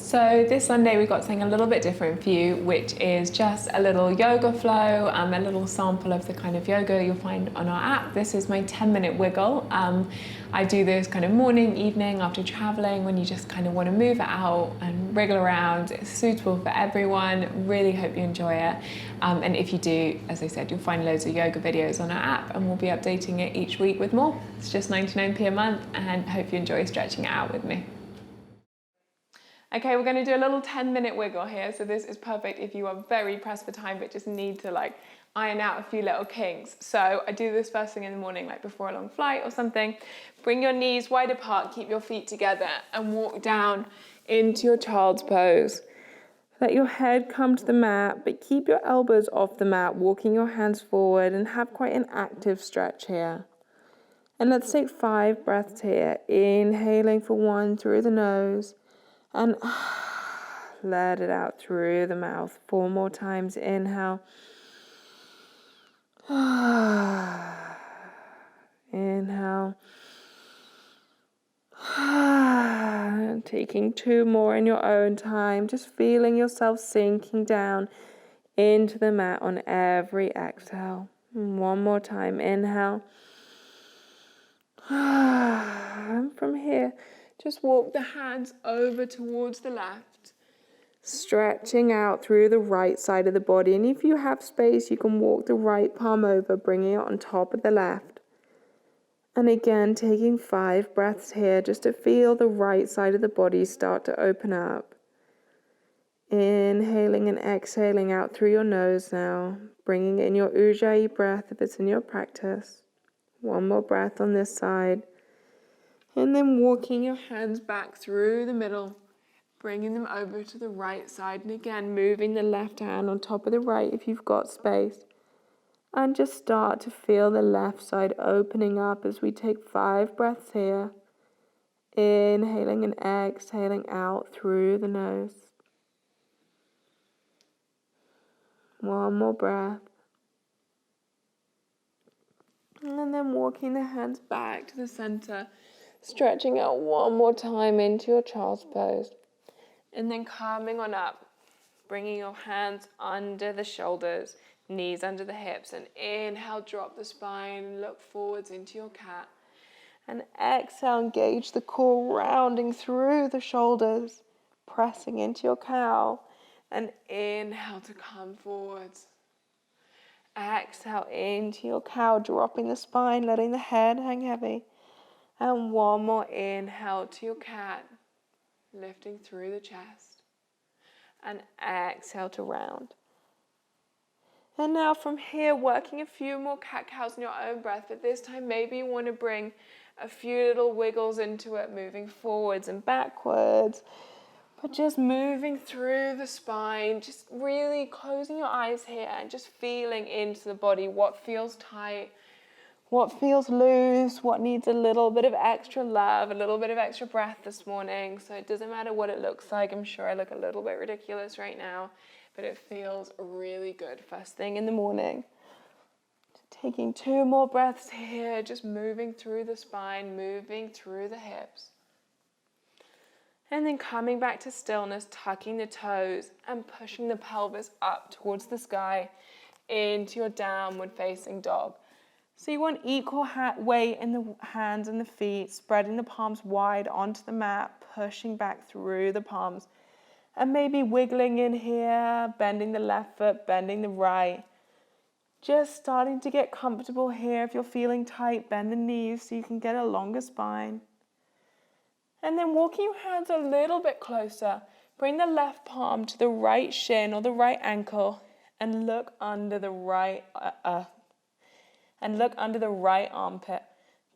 So this Sunday we've got something a little bit different for you, which is just a little yoga flow, a little sample of the kind of yoga you'll find on our app. This is my 10-minute wiggle. I do this kind of morning, evening, after traveling, when you just kind of want to move it out and wriggle around. It's suitable for everyone. Really hope you enjoy it. And if you do, as I said, you'll find loads of yoga videos on our app, and we'll be updating it each week with more. It's just 99p a month, and hope you enjoy stretching it out with me. Okay, we're going to do a little 10-minute wiggle here. So this is perfect if you are very pressed for time but just need to iron out a few little kinks. So I do this first thing in the morning, like before a long flight or something. Bring your knees wide apart, keep your feet together, and walk down into your child's pose. Let your head come to the mat, but keep your elbows off the mat, walking your hands forward, and have quite an active stretch here. And let's take 5 breaths here. Inhaling for 1 through the nose. And let it out through the mouth. 4 more times. Inhale. Inhale. Taking 2 more in your own time. Just feeling yourself sinking down into the mat on every exhale. 1 more time. Inhale. And from here, just walk the hands over towards the left, stretching out through the right side of the body. And if you have space, you can walk the right palm over, bringing it on top of the left. And again, taking 5 breaths here just to feel the right side of the body start to open up. Inhaling and exhaling out through your nose now, bringing in your Ujjayi breath if it's in your practice. 1 more breath on this side. And then walking your hands back through the middle, bringing them over to the right side. And again, moving the left hand on top of the right if you've got space. And just start to feel the left side opening up as we take 5 breaths here. Inhaling and exhaling out through the nose. 1 more breath. And then walking the hands back to the center. Stretching out 1 more time into your child's pose. And then coming on up. Bringing your hands under the shoulders, knees under the hips. And inhale, drop the spine, look forwards into your cat. And exhale, engage the core, rounding through the shoulders, pressing into your cow. And inhale to come forwards. Exhale into your cow, dropping the spine, letting the head hang heavy. And 1 more inhale to your cat, lifting through the chest. And exhale to round. And now from here, working a few more cat-cows in your own breath, but this time maybe you want to bring a few little wiggles into it, moving forwards and backwards, but just moving through the spine, just really closing your eyes here and just feeling into the body, what feels tight, what feels loose, what needs a little bit of extra love, a little bit of extra breath this morning. So it doesn't matter what it looks like. I'm sure I look a little bit ridiculous right now, but it feels really good first thing in the morning. Taking 2 more breaths here, just moving through the spine, moving through the hips. And then coming back to stillness, tucking the toes and pushing the pelvis up towards the sky into your downward facing dog. So you want equal weight in the hands and the feet, spreading the palms wide onto the mat, pushing back through the palms. And maybe wiggling in here, bending the left foot, bending the right. Just starting to get comfortable here. If you're feeling tight, bend the knees so you can get a longer spine. And then walking your hands a little bit closer. Bring the left palm to the right shin or the right ankle and look under the right armpit.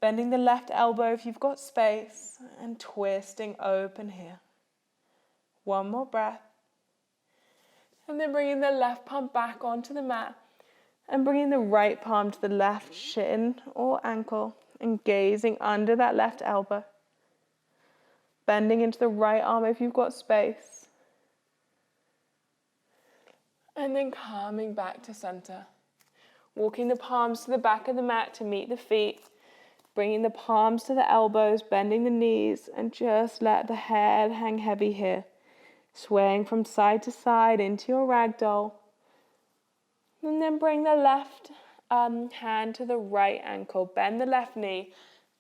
Bending the left elbow if you've got space and twisting open here. 1 more breath. And then bringing the left palm back onto the mat and bringing the right palm to the left shin or ankle and gazing under that left elbow. Bending into the right arm if you've got space. And then coming back to center. Walking the palms to the back of the mat to meet the feet. Bringing the palms to the elbows, bending the knees, and just let the head hang heavy here. swaying from side to side into your ragdoll. And then bring the left hand to the right ankle, bend the left knee,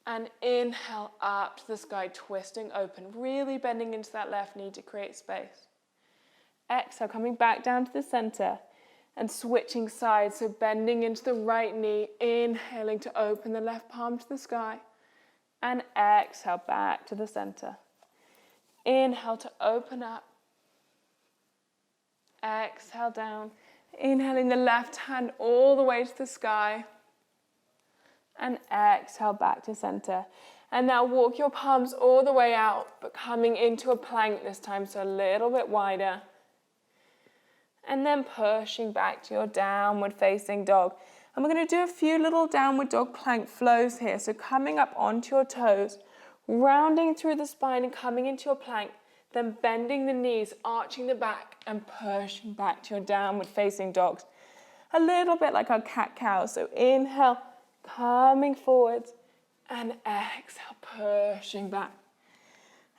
and inhale up to the sky, twisting open, really bending into that left knee to create space. Exhale, coming back down to the center and switching sides, so bending into the right knee, inhaling to open the left palm to the sky, and exhale back to the center. Inhale to open up, exhale down, inhaling the left hand all the way to the sky, and exhale back to center. And now walk your palms all the way out, but coming into a plank this time, so a little bit wider. And then pushing back to your downward facing dog. And we're going to do a few little downward dog plank flows here. So coming up onto your toes, rounding through the spine and coming into your plank, then bending the knees, arching the back and pushing back to your downward facing dogs. A little bit like our cat-cow. So inhale, coming forwards, and exhale, pushing back.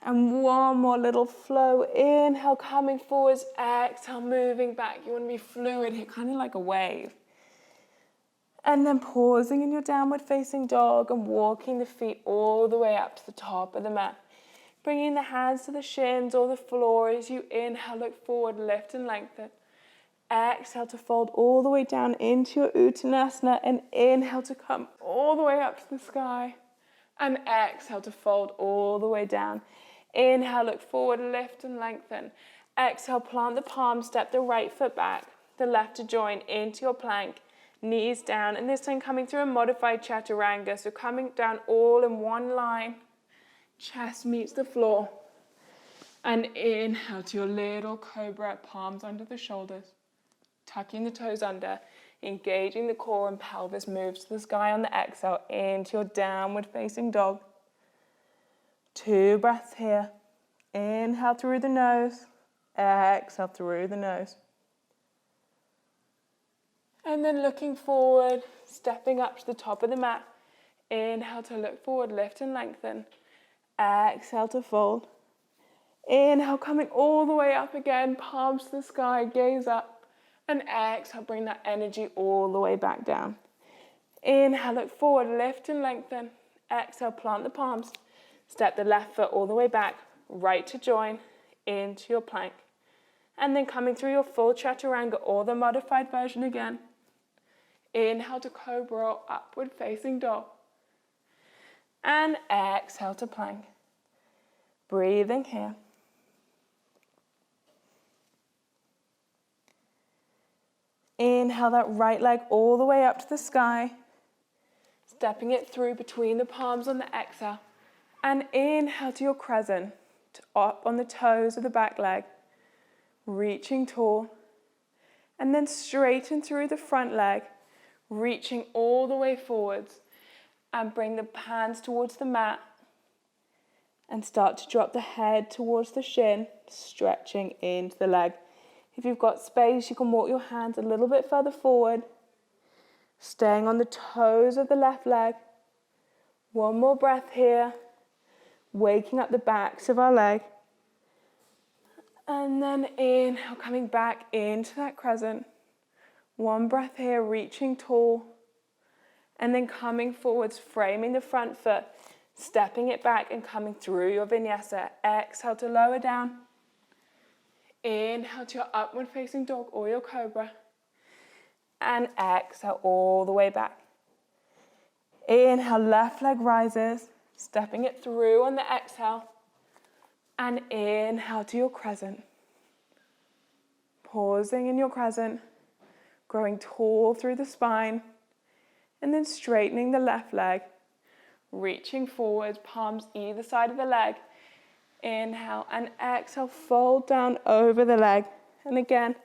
And one more little flow. Inhale, coming forwards, exhale, moving back. You want to be fluid here, kind of like a wave. And then pausing in your downward facing dog and walking the feet all the way up to the top of the mat. Bringing the hands to the shins or the floor as you inhale, look forward, lift and lengthen. Exhale to fold all the way down into your Uttanasana, and inhale to come all the way up to the sky. And exhale to fold all the way down. Inhale, look forward, lift and lengthen. Exhale, plant the palms, step the right foot back, the left to join into your plank, knees down, and this time coming through a modified chaturanga, so coming down all in one line, chest meets the floor, and inhale to your little cobra, palms under the shoulders, tucking the toes under, engaging the core and pelvis, moves to the sky on the exhale into your downward facing dog. 2 breaths here. Inhale through the nose, exhale through the nose. And then looking forward, stepping up to the top of the mat. Inhale to look forward, lift and lengthen. Exhale to fold. Inhale, coming all the way up again, palms to the sky, gaze up. And exhale, bring that energy all the way back down. Inhale, look forward, lift and lengthen. Exhale, plant the palms. Step the left foot all the way back, right to join into your plank. And then coming through your full chaturanga or the modified version again. Inhale to cobra or upward facing dog. And exhale to plank. Breathing here. Inhale that right leg all the way up to the sky. Stepping it through between the palms on the exhale. And inhale to your crescent, up on the toes of the back leg, reaching tall. And then straighten through the front leg, reaching all the way forwards. And bring the hands towards the mat. And start to drop the head towards the shin, stretching into the leg. If you've got space, you can walk your hands a little bit further forward, staying on the toes of the left leg. One more breath here. Waking up the backs of our leg. And then inhale, coming back into that crescent. One breath here, reaching tall. And then coming forwards, framing the front foot, stepping it back and coming through your vinyasa. Exhale to lower down. Inhale to your upward facing dog or your cobra. And exhale all the way back. Inhale, left leg rises. Stepping it through on the exhale. And inhale to your crescent. Pausing in your crescent. Growing tall through the spine. And then straightening the left leg. Reaching forward, palms either side of the leg. Inhale and exhale, fold down over the leg. And again,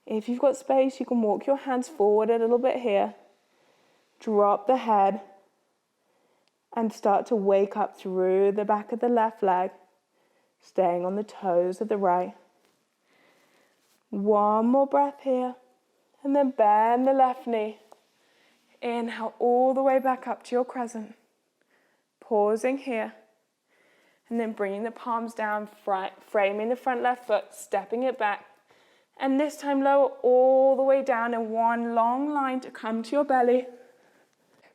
if you've got space, you can walk your hands forward a little bit here. Drop the head. And start to wake up through the back of the left leg, staying on the toes of the right. One more breath here, and then bend the left knee. Inhale all the way back up to your crescent. Pausing here, And then bringing the palms down, framing the front left foot, stepping it back. And this time lower all the way down in one long line to come to your belly.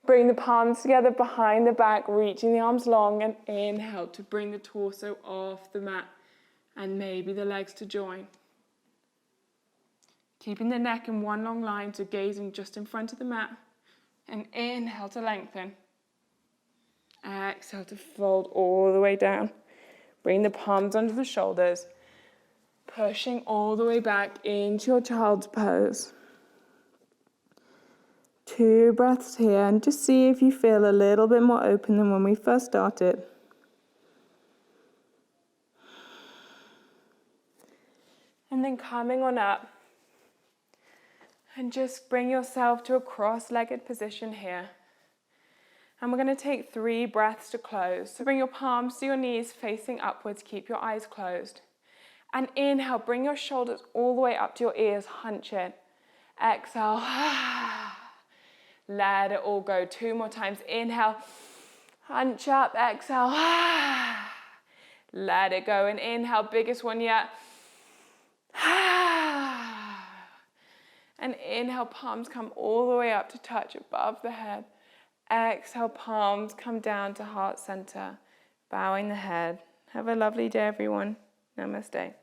Bring the palms together behind the back, reaching the arms long, and inhale to bring the torso off the mat and maybe the legs to join. Keeping the neck in one long line, so gazing just in front of the mat. And inhale to lengthen. Exhale to fold all the way down. Bring the palms under the shoulders. Pushing all the way back into your child's pose. 2 breaths here, and just see if you feel a little bit more open than when we first started. And then coming on up. And just bring yourself to a cross-legged position here. And we're going to take 3 breaths to close. So bring your palms to your knees facing upwards. Keep your eyes closed. And inhale, bring your shoulders all the way up to your ears. Hunch in. Exhale. Let it all go. 2 more times. Inhale. Hunch up. Exhale. Let it go. And inhale. Biggest one yet. And inhale, palms come all the way up to touch above the head. Exhale, palms come down to heart center, bowing the head. Have a lovely day, everyone. Namaste.